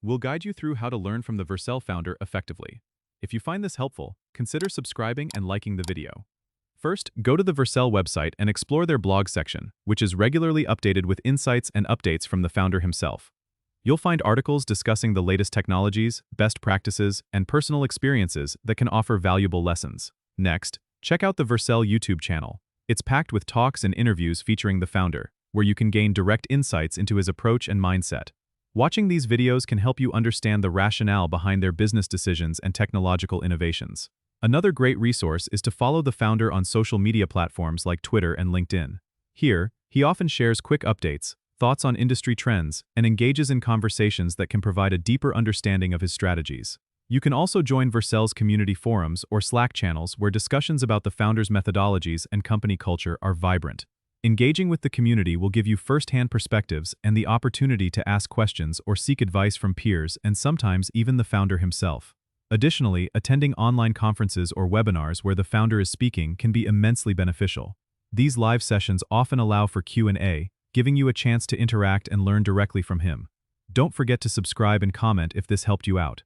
we'll guide you through how to learn from the Vercel founder effectively. If you find this helpful, consider subscribing and liking the video. First, go to the Vercel website and explore their blog section, which is regularly updated with insights and updates from the founder himself. You'll find articles discussing the latest technologies, best practices, and personal experiences that can offer valuable lessons. Next, check out the Vercel YouTube channel. It's packed with talks and interviews featuring the founder, where you can gain direct insights into his approach and mindset. Watching these videos can help you understand the rationale behind their business decisions and technological innovations. Another great resource is to follow the founder on social media platforms like Twitter and LinkedIn. Here, he often shares quick updates, thoughts on industry trends, and engages in conversations that can provide a deeper understanding of his strategies. You can also join Vercel's community forums or Slack channels where discussions about the founder's methodologies and company culture are vibrant. Engaging with the community will give you first-hand perspectives and the opportunity to ask questions or seek advice from peers and sometimes even the founder himself. Additionally, attending online conferences or webinars where the founder is speaking can be immensely beneficial. These live sessions often allow for Q&A, giving you a chance to interact and learn directly from him. Don't forget to subscribe and comment if this helped you out.